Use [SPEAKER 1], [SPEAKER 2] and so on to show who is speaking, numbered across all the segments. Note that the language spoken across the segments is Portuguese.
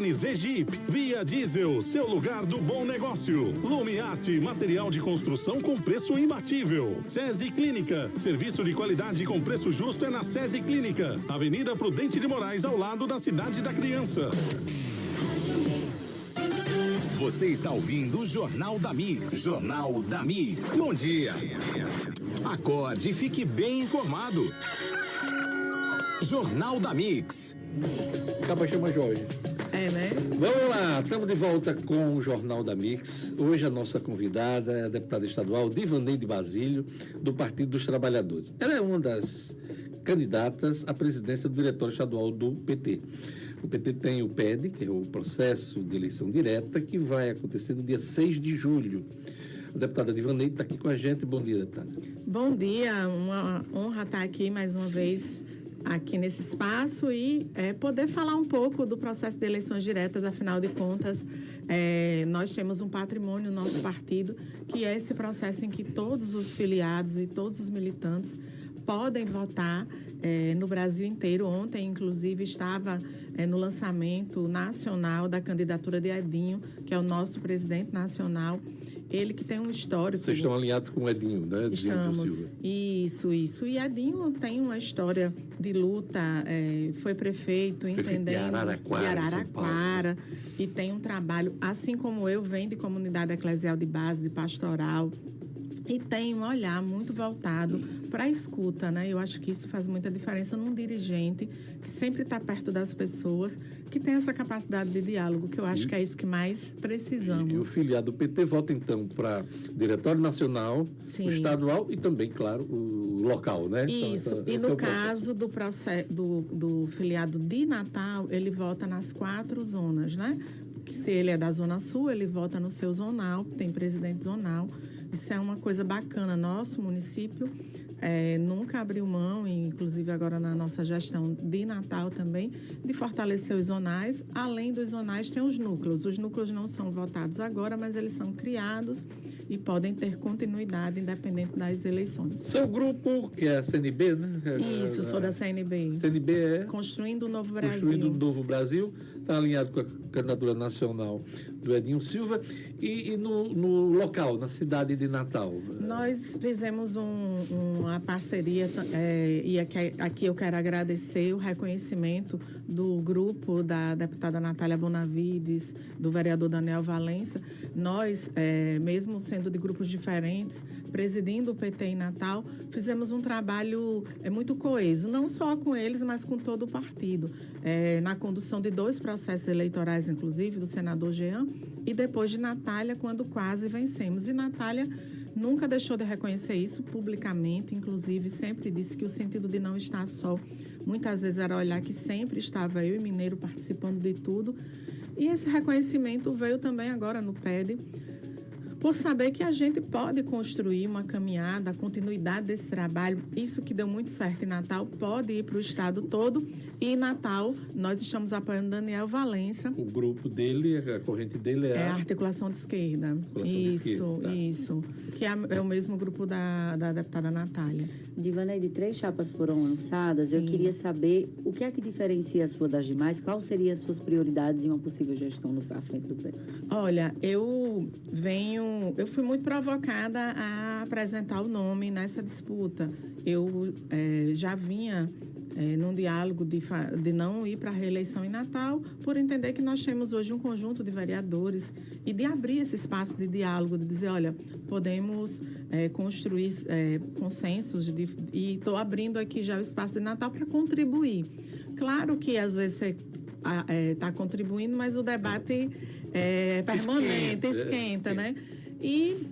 [SPEAKER 1] MNZ Jeep, Via Diesel, seu lugar do bom negócio. Lumiarte, material de construção com preço imbatível. SESI Clínica, serviço de qualidade com preço justo é na SESI Clínica. Avenida Prudente de Moraes, ao lado da Cidade da Criança.
[SPEAKER 2] Você está ouvindo o Jornal da Mix. Jornal da Mix. Bom dia. Acorde e fique bem informado. Jornal da Mix.
[SPEAKER 3] Acaba chama Jorge.
[SPEAKER 4] Né?
[SPEAKER 3] Vamos lá, estamos de volta com o Jornal da Mix. Hoje a nossa convidada é a deputada estadual Divaneide Basílio, do Partido dos Trabalhadores. Ela é uma das candidatas à presidência do Diretório Estadual do PT. O PT tem o PED, que é o Processo de Eleição Direta, que vai acontecer no dia 6 de julho. A deputada Divaneide está aqui com a gente. Bom dia, deputada.
[SPEAKER 4] Bom dia, uma honra estar aqui mais uma vez aqui nesse espaço e poder falar um pouco do processo de eleições diretas. Afinal de contas, nós temos um patrimônio no nosso partido, que é esse processo em que todos os filiados e todos os militantes podem votar no Brasil inteiro. Ontem, inclusive, estava no lançamento nacional da candidatura de Edinho, que é o nosso presidente nacional. Ele que tem um histórico...
[SPEAKER 3] Vocês estão alinhados com o Edinho, né?
[SPEAKER 4] Estamos. Isso. E Edinho tem uma história de luta, foi prefeito, entendendo...
[SPEAKER 3] De
[SPEAKER 4] Araraquara, e tem um trabalho, assim como eu, vem de comunidade eclesial de base, de pastoral, e tem um olhar muito voltado para a escuta, né? Eu acho que isso faz muita diferença num dirigente que sempre está perto das pessoas, que tem essa capacidade de diálogo, que eu acho que é isso que mais precisamos.
[SPEAKER 3] E o filiado do PT vota, então, para o Diretório Nacional,
[SPEAKER 4] Sim.
[SPEAKER 3] o estadual e também, claro, o local, né?
[SPEAKER 4] Isso,
[SPEAKER 3] então,
[SPEAKER 4] e no caso do filiado de Natal, ele vota nas 4 zonas, né? Que se ele é da Zona Sul, ele vota no seu zonal, tem presidente zonal. Isso é uma coisa bacana. Nosso município nunca abriu mão, inclusive agora na nossa gestão de Natal também, de fortalecer os zonais. Além dos zonais, tem os núcleos. Os núcleos não são votados agora, mas eles são criados e podem ter continuidade independente das eleições.
[SPEAKER 3] Seu grupo, que é a CNB, né?
[SPEAKER 4] Isso, sou da CNB.
[SPEAKER 3] CNB é...
[SPEAKER 4] Construindo o Novo Brasil.
[SPEAKER 3] Construindo o Novo Brasil. Está alinhado com a candidatura nacional do Edinho Silva. E no local, na cidade de Natal?
[SPEAKER 4] Nós fizemos uma parceria, e aqui eu quero agradecer o reconhecimento do grupo da deputada Natália Bonavides, do vereador Daniel Valença. Nós, mesmo sendo de grupos diferentes, presidindo o PT em Natal, fizemos um trabalho muito coeso, não só com eles, mas com todo o partido, na condução de 2 processos eleitorais, inclusive, do senador Jean, e depois de Natália, quando quase vencemos. E Natália nunca deixou de reconhecer isso publicamente, inclusive sempre disse que o sentido de não estar só, muitas vezes era olhar que sempre estava eu e Mineiro participando de tudo. E esse reconhecimento veio também agora no PED, por saber que a gente pode construir uma caminhada, a continuidade desse trabalho. Isso que deu muito certo em Natal pode ir para o estado todo. E em Natal, nós estamos apoiando Daniel Valença.
[SPEAKER 3] O grupo dele, a corrente dele é
[SPEAKER 4] a Articulação de Esquerda. Isso. Que é o mesmo grupo da deputada Natália.
[SPEAKER 5] Divaneide, 3 chapas foram lançadas. Sim. Eu queria saber o que é que diferencia a sua das demais, quais seriam as suas prioridades em uma possível gestão à frente do PT?
[SPEAKER 4] Olha, eu fui muito provocada a apresentar o nome nessa disputa. Eu já vinha num diálogo de não ir para a reeleição em Natal, por entender que nós temos hoje um conjunto de vereadores e de abrir esse espaço de diálogo, de dizer, olha, podemos construir consensos e estou abrindo aqui já o espaço de Natal para contribuir. Claro que às vezes você está contribuindo, mas o debate é permanente, esquenta, né? E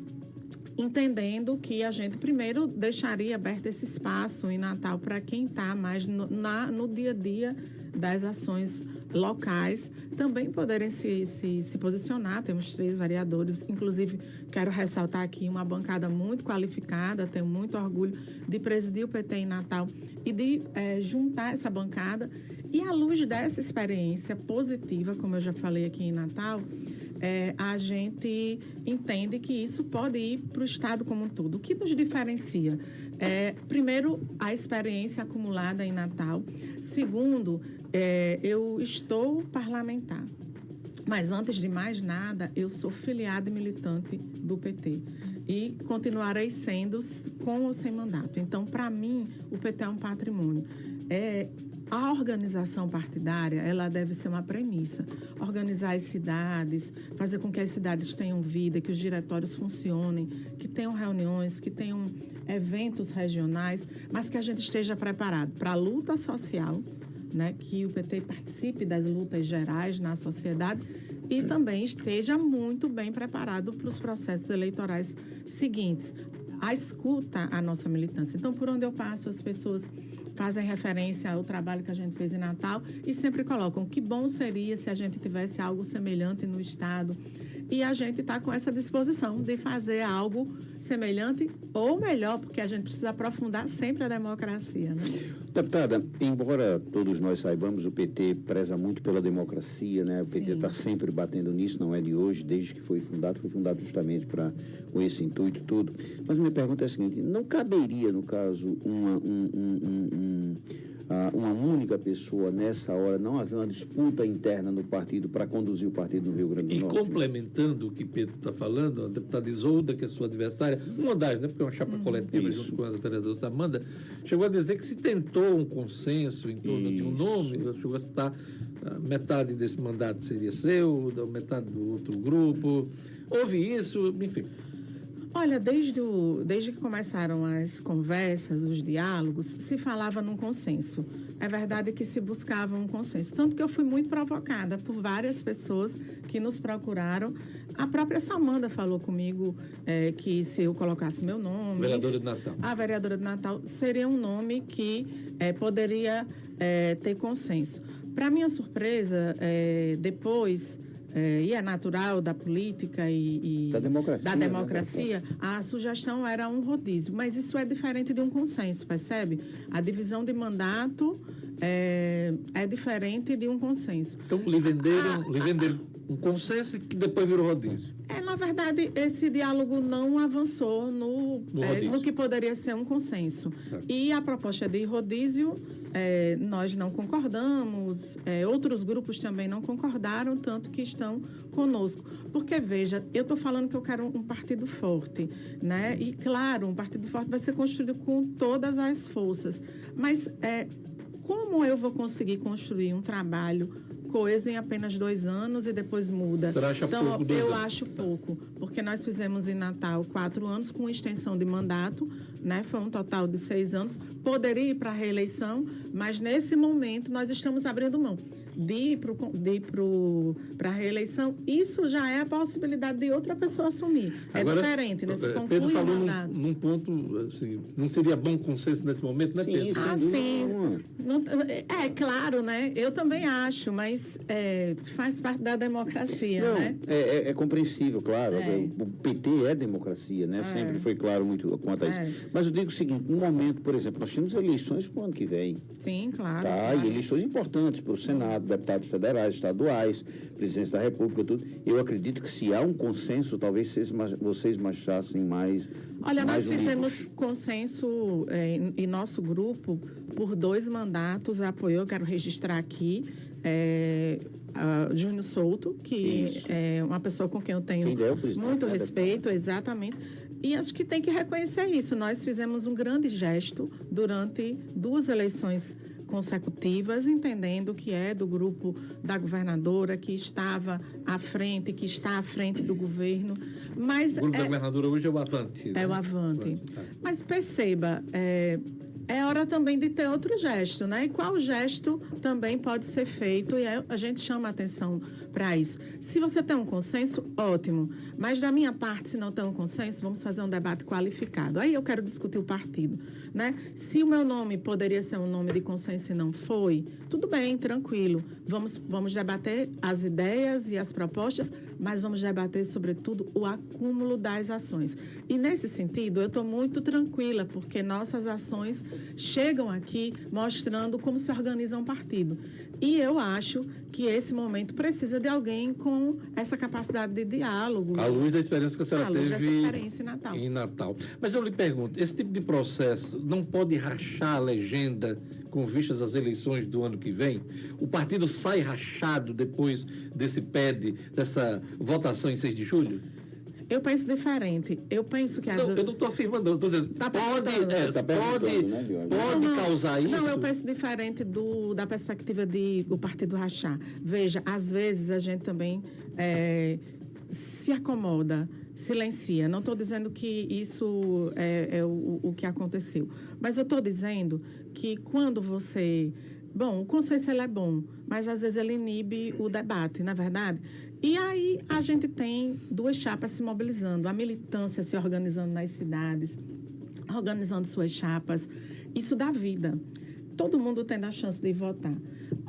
[SPEAKER 4] entendendo que a gente primeiro deixaria aberto esse espaço em Natal para quem está mais no dia a dia das ações locais também poderem se posicionar. Temos 3 vereadores, inclusive quero ressaltar aqui uma bancada muito qualificada, tenho muito orgulho de presidir o PT em Natal e de juntar essa bancada. E à luz dessa experiência positiva, como eu já falei aqui em Natal, a gente entende que isso pode ir para o estado como um todo. O que nos diferencia? Primeiro, a experiência acumulada em Natal. Segundo, eu estou parlamentar. Mas, antes de mais nada, eu sou filiada e militante do PT. E continuarei sendo com ou sem mandato. Então, para mim, o PT é um patrimônio. A organização partidária, ela deve ser uma premissa. Organizar as cidades, fazer com que as cidades tenham vida, que os diretórios funcionem, que tenham reuniões, que tenham eventos regionais, mas que a gente esteja preparado para a luta social, né, que o PT participe das lutas gerais na sociedade e também esteja muito bem preparado para os processos eleitorais seguintes. A escuta à nossa militância. Então, por onde eu passo, as pessoas fazem referência ao trabalho que a gente fez em Natal e sempre colocam que bom seria se a gente tivesse algo semelhante no Estado. E a gente está com essa disposição de fazer algo semelhante ou melhor, porque a gente precisa aprofundar sempre a democracia, né?
[SPEAKER 6] Deputada, embora todos nós saibamos, o PT preza muito pela democracia, né? O PT está sempre batendo nisso, não é de hoje, desde que foi fundado justamente com esse intuito tudo. Mas minha pergunta é a seguinte, não caberia, no caso, uma única pessoa nessa hora, não haver uma disputa interna no partido para conduzir o partido no Rio Grande do Norte?
[SPEAKER 3] E complementando o que Pedro está falando, a deputada Isolda, que é sua adversária, uma das, né, porque é uma chapa coletiva junto com a vereadora Samanda, chegou a dizer que se tentou um consenso em torno de um nome, chegou a citar metade desse mandato seria seu, metade do outro grupo. Houve isso, enfim.
[SPEAKER 4] Olha, desde que começaram as conversas, os diálogos, se falava num consenso. É verdade que se buscava um consenso. Tanto que eu fui muito provocada por várias pessoas que nos procuraram. A própria Samanda falou comigo que se eu colocasse meu nome...
[SPEAKER 3] Vereadora de Natal.
[SPEAKER 4] A vereadora de Natal seria um nome que poderia ter consenso. Para minha surpresa, depois... e é natural da política e da democracia, a sugestão era um rodízio, mas isso é diferente de um consenso, percebe? A divisão de mandato é diferente de um consenso.
[SPEAKER 3] Então, lhe venderam um consenso que depois virou rodízio.
[SPEAKER 4] Na verdade, esse diálogo não avançou no que poderia ser um consenso. E a proposta de rodízio, nós não concordamos, outros grupos também não concordaram, tanto que estão conosco. Porque, veja, eu estou falando que eu quero um partido forte, né? E, claro, um partido forte vai ser construído com todas as forças. Mas como eu vou conseguir construir um trabalho coeso em apenas 2 anos e depois muda? Então, eu acho pouco, porque nós fizemos em Natal 4 anos com extensão de mandato, né? Foi um total de 6 anos. Poderia ir para a reeleição, mas nesse momento nós estamos abrindo mão de ir para a reeleição. Isso já é a possibilidade de outra pessoa assumir.
[SPEAKER 3] Agora,
[SPEAKER 4] diferente, né? Se conclui
[SPEAKER 3] Pedro falou
[SPEAKER 4] o mandato.
[SPEAKER 3] num ponto, assim, não seria bom consenso nesse momento, né, Pedro?
[SPEAKER 4] Sim. Claro, né? Eu também acho, mas faz parte da democracia,
[SPEAKER 6] não,
[SPEAKER 4] né?
[SPEAKER 6] É compreensível, claro. O PT é democracia, né? Sempre foi claro muito quanto a isso. Mas eu digo o seguinte, no momento, por exemplo, nós temos eleições para o ano que vem.
[SPEAKER 4] Sim, claro.
[SPEAKER 6] E eleições importantes para o Senado, deputados federais, estaduais, presidência da República, tudo. Eu acredito que se há um consenso, talvez vocês marchassem mais.
[SPEAKER 4] Olha,
[SPEAKER 6] mais
[SPEAKER 4] nós fizemos consenso em nosso grupo por 2 mandatos, apoiou, quero registrar aqui, Júnior Souto, que é uma pessoa com quem eu tenho muito respeito, exatamente. E acho que tem que reconhecer isso. Nós fizemos um grande gesto durante 2 eleições consecutivas, entendendo que é do grupo da governadora, que estava à frente, que está à frente do governo. Mas
[SPEAKER 3] o grupo da governadora hoje é o Avante.
[SPEAKER 4] É o Avante. Mas perceba, é hora também de ter outro gesto, né? E qual gesto também pode ser feito, e a gente chama a atenção para isso. Se você tem um consenso, ótimo. Mas da minha parte, se não tem um consenso, vamos fazer um debate qualificado. Aí eu quero discutir o partido, né? Se o meu nome poderia ser um nome de consenso e não foi, tudo bem, tranquilo. Vamos debater as ideias e as propostas, mas vamos debater, sobretudo, o acúmulo das ações. E, nesse sentido, eu estou muito tranquila, porque nossas ações chegam aqui mostrando como se organiza um partido. E eu acho que esse momento precisa de alguém com essa capacidade de diálogo.
[SPEAKER 3] À luz da experiência que a senhora teve
[SPEAKER 4] dessa experiência
[SPEAKER 3] em Natal. Mas eu lhe pergunto, esse tipo de processo não pode rachar a legenda com vistas às eleições do ano que vem? O partido sai rachado depois desse dessa votação em 6 de julho?
[SPEAKER 4] Eu penso diferente. Eu penso que
[SPEAKER 3] Não, eu não estou afirmando, eu estou dizendo, pode causar isso?
[SPEAKER 4] Não, eu penso diferente da perspectiva de o partido rachar. Veja, às vezes a gente também se acomoda, silencia. Não estou dizendo que isso é o que aconteceu, mas eu estou dizendo que quando você... Bom, o consenso ele é bom, mas às vezes ele inibe o debate, na verdade. E aí a gente tem 2 chapas se mobilizando, a militância se organizando nas cidades, organizando suas chapas. Isso dá vida. Todo mundo tendo a chance de votar.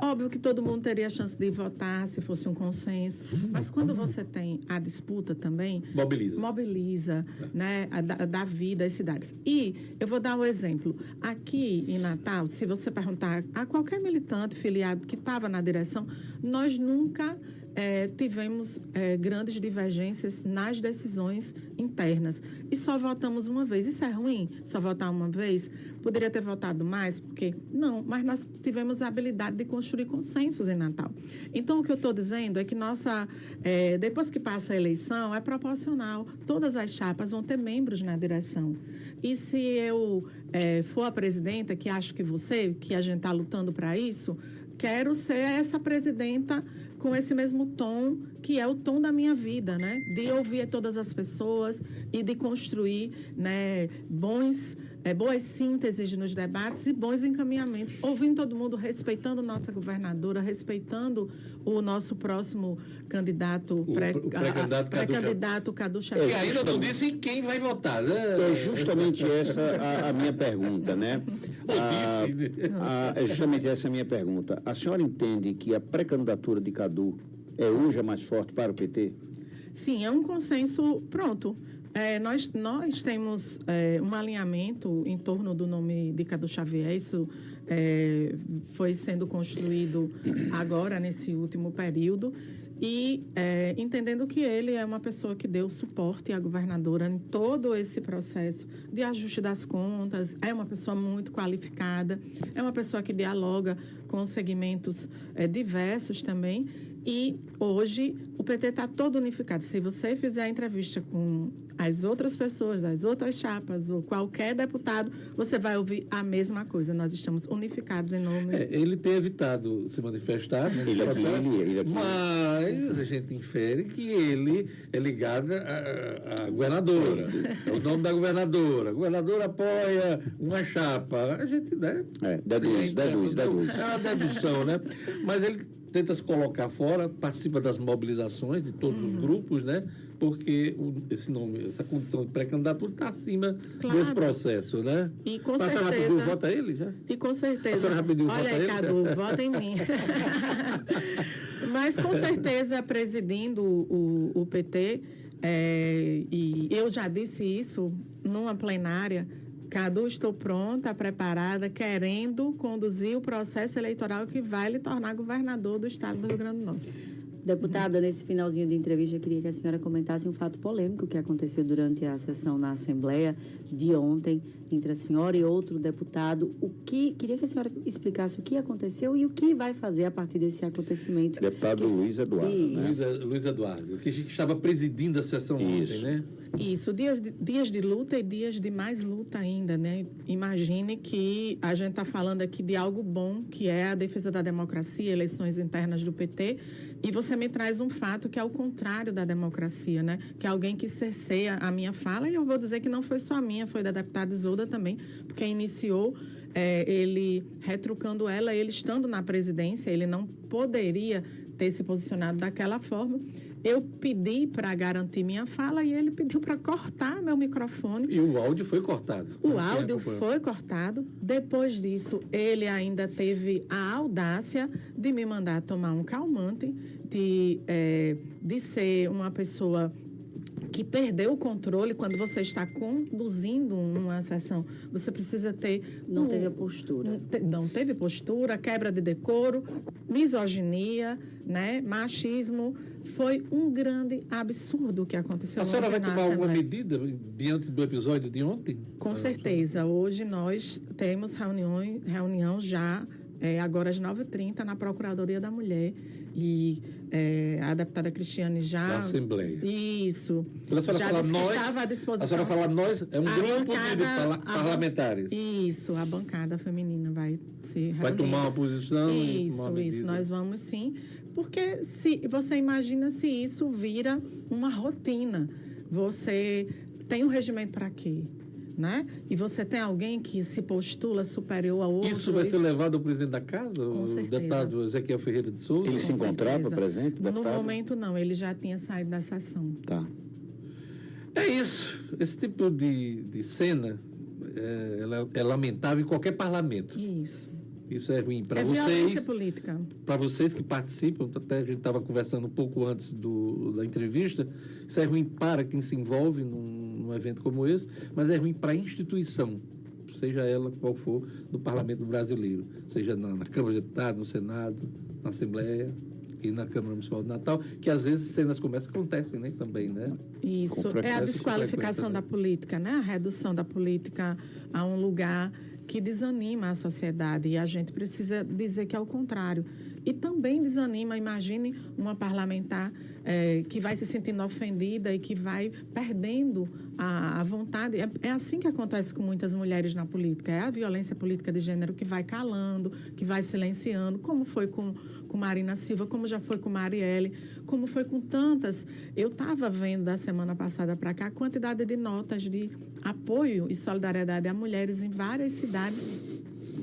[SPEAKER 4] Óbvio que todo mundo teria a chance de votar se fosse um consenso, mas quando você tem a disputa também... Mobiliza, né? Dá vida às cidades. E eu vou dar um exemplo. Aqui em Natal, se você perguntar a qualquer militante filiado que estava na direção, nós nunca... tivemos grandes divergências nas decisões internas. E só votamos uma vez. Isso é ruim? Só votar uma vez? Poderia ter votado mais? Porque não, mas nós tivemos a habilidade de construir consensos em Natal. Então, o que eu estou dizendo é que depois que passa a eleição, é proporcional. Todas as chapas vão ter membros na direção. E se eu for a presidenta, que acho que a gente está lutando para isso, quero ser essa presidenta com esse mesmo tom, que é o tom da minha vida, né? De ouvir todas as pessoas e de construir, né, boas sínteses nos debates e bons encaminhamentos. Ouvindo todo mundo, respeitando nossa governadora, respeitando o nosso próximo candidato, pré-candidato Cadu Xavier.
[SPEAKER 3] E ainda não disse quem vai votar, né?
[SPEAKER 6] É justamente essa a minha pergunta, né? É justamente essa a minha pergunta. A senhora entende que a pré-candidatura de Cadu é hoje a mais forte para o PT?
[SPEAKER 4] Sim, é um consenso pronto. Nós temos um alinhamento em torno do nome de Cadu Xavier. Isso foi sendo construído agora, nesse último período. E entendendo que ele é uma pessoa que deu suporte à governadora em todo esse processo de ajuste das contas, é uma pessoa muito qualificada, é uma pessoa que dialoga com segmentos diversos também. E hoje o PT está todo unificado. Se você fizer a entrevista com as outras pessoas, as outras chapas, ou qualquer deputado, você vai ouvir a mesma coisa. Nós estamos unificados em nome...
[SPEAKER 3] ele tem evitado se manifestar, né,
[SPEAKER 6] ele aqui.
[SPEAKER 3] Mas a gente infere que ele é ligado à governadora. É o nome da governadora. A governadora apoia uma chapa. A gente, né?
[SPEAKER 6] Deduz.
[SPEAKER 3] É uma dedução, né? Mas ele tenta se colocar fora, participa das mobilizações de todos os grupos, né? Porque essa condição de pré-candidatura está acima desse processo, né?
[SPEAKER 4] E com
[SPEAKER 3] certeza... A senhora pediu voto a ele já?
[SPEAKER 4] E com certeza...
[SPEAKER 3] A senhora pediu voto a ele?
[SPEAKER 4] Olha aí, Cadu, vota em mim. Mas com certeza, presidindo o PT, e eu já disse isso numa plenária, Cadu, estou pronta, preparada, querendo conduzir o processo eleitoral que vai lhe tornar governador do estado do Rio Grande do Norte.
[SPEAKER 5] Deputada, nesse finalzinho de entrevista, eu queria que a senhora comentasse um fato polêmico que aconteceu durante a sessão na Assembleia de ontem, entre a senhora e outro deputado. Queria que a senhora explicasse o que aconteceu e o que vai fazer a partir desse acontecimento.
[SPEAKER 6] Deputado Luiz Eduardo, né?
[SPEAKER 3] Luiz Eduardo, que estava presidindo a sessão ontem, né?
[SPEAKER 4] Isso, dias de luta e dias de mais luta ainda, né? Imagine que a gente está falando aqui de algo bom, que é a defesa da democracia, eleições internas do PT, e você me traz um fato que é o contrário da democracia, né? Que é alguém que cerceia a minha fala, e eu vou dizer que não foi só a minha, foi da deputada Isolda também, porque iniciou ele retrucando ela, ele estando na presidência, ele não poderia ter se posicionado daquela forma. Eu pedi para garantir minha fala e ele pediu para cortar meu microfone.
[SPEAKER 3] E o áudio foi cortado.
[SPEAKER 4] O áudio foi cortado. Depois disso, ele ainda teve a audácia de me mandar tomar um calmante, de ser uma pessoa que perdeu o controle quando você está conduzindo uma sessão. Você precisa ter...
[SPEAKER 5] Não teve a postura.
[SPEAKER 4] Não teve postura, quebra de decoro, misoginia, né, machismo. Foi um grande absurdo o que aconteceu.
[SPEAKER 3] A senhora vai
[SPEAKER 4] ontem na
[SPEAKER 3] tomar alguma
[SPEAKER 4] Assembleia.
[SPEAKER 3] medida diante do episódio de ontem?
[SPEAKER 4] Com certeza. Hoje nós temos reunião já, agora às 9h30, na Procuradoria da Mulher. E a deputada Cristiane já...
[SPEAKER 3] Da Assembleia.
[SPEAKER 4] Isso.
[SPEAKER 3] Quando a senhora
[SPEAKER 4] já
[SPEAKER 3] fala
[SPEAKER 4] disse que
[SPEAKER 3] nós,
[SPEAKER 4] estava à disposição.
[SPEAKER 3] a senhora fala nós, é um
[SPEAKER 4] A
[SPEAKER 3] grupo
[SPEAKER 4] bancada-
[SPEAKER 3] de parlamentares.
[SPEAKER 4] Isso, a bancada feminina vai se reunir.
[SPEAKER 3] Vai tomar uma posição e tomar uma
[SPEAKER 4] Isso,
[SPEAKER 3] medida.
[SPEAKER 4] nós vamos sim. Porque se você imagina se isso vira uma rotina. Você tem um regimento para quê? Né? E você tem alguém que se postula superior ao outro.
[SPEAKER 3] Isso vai
[SPEAKER 4] e-
[SPEAKER 3] ser levado ao presidente da casa,
[SPEAKER 4] Com
[SPEAKER 3] o
[SPEAKER 4] certeza.
[SPEAKER 3] deputado Ezequiel Ferreira de Souza?
[SPEAKER 6] Ele
[SPEAKER 4] Com
[SPEAKER 6] se encontrava
[SPEAKER 4] certeza.
[SPEAKER 6] presente,
[SPEAKER 4] No
[SPEAKER 6] deputado?
[SPEAKER 4] momento, não. Ele já tinha saído da sessão.
[SPEAKER 6] Tá.
[SPEAKER 3] É isso. Esse tipo de cena é lamentável em qualquer parlamento.
[SPEAKER 4] Isso.
[SPEAKER 3] Isso é ruim para
[SPEAKER 4] É violência
[SPEAKER 3] vocês,
[SPEAKER 4] política.
[SPEAKER 3] para vocês que participam. Até a gente estava conversando um pouco antes da entrevista. Isso é ruim para quem se envolve num evento como esse, mas é ruim para a instituição, seja ela qual for, do Parlamento Brasileiro, seja na Câmara de Deputados, no Senado, na Assembleia e na Câmara Municipal de Natal, que às vezes cenas como essa acontecem, né, também, né?
[SPEAKER 4] Isso,
[SPEAKER 6] Com frequência,
[SPEAKER 4] é a
[SPEAKER 3] com
[SPEAKER 4] desqualificação
[SPEAKER 3] frequência,
[SPEAKER 4] da política, né? A redução da política a um lugar que desanima a sociedade. E a gente precisa dizer que é o contrário. E também desanima, imagine uma parlamentar que vai se sentindo ofendida e que vai perdendo a vontade. É assim que acontece com muitas mulheres na política. É a violência política de gênero que vai calando, que vai silenciando, como foi com Marina Silva, como já foi com Marielle, como foi com tantas. Eu estava vendo da semana passada para cá a quantidade de notas de apoio e solidariedade a mulheres em várias cidades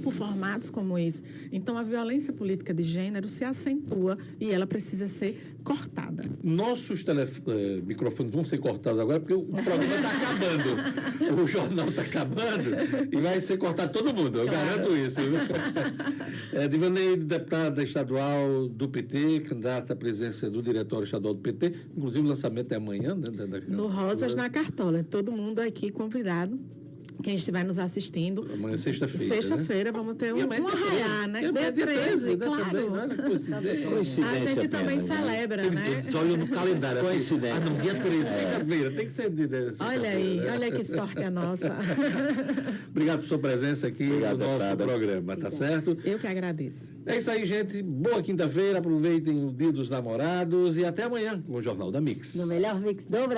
[SPEAKER 4] por formatos como esse. Então, a violência política de gênero se acentua e ela precisa ser cortada.
[SPEAKER 3] Nossos microfones vão ser cortados agora porque o programa está acabando. O jornal está acabando e vai ser cortado todo mundo, eu garanto isso. Divaneide, deputada estadual do PT, candidata à presidência do Diretório Estadual do PT, inclusive o lançamento é amanhã, né?
[SPEAKER 4] No Rosas na Cartola. Todo mundo aqui convidado. Quem estiver nos assistindo.
[SPEAKER 3] Amanhã é sexta-feira.
[SPEAKER 4] Sexta-feira, vamos ter um
[SPEAKER 3] amanhã é dia
[SPEAKER 4] arraiar,
[SPEAKER 3] 13,
[SPEAKER 4] né?
[SPEAKER 3] e amanhã é dia 13, né,
[SPEAKER 4] claro.
[SPEAKER 3] também, olha que coincidência.
[SPEAKER 4] A
[SPEAKER 6] Coincidência
[SPEAKER 4] gente também
[SPEAKER 6] apenas, né?
[SPEAKER 4] celebra, né?
[SPEAKER 3] Eles olham no calendário assim.
[SPEAKER 6] Coincidência.
[SPEAKER 3] Não, dia 13, sexta-feira. Tem que ser de
[SPEAKER 4] Olha aí, olha que sorte a nossa.
[SPEAKER 3] Obrigado por sua presença aqui
[SPEAKER 6] Obrigado,
[SPEAKER 3] no nosso
[SPEAKER 6] deputada.
[SPEAKER 3] programa, tá certo?
[SPEAKER 4] Eu que agradeço.
[SPEAKER 3] É isso aí, gente. Boa quinta-feira. Aproveitem o Dia dos Namorados e até amanhã com o Jornal da Mix.
[SPEAKER 5] No melhor mix do Brasil.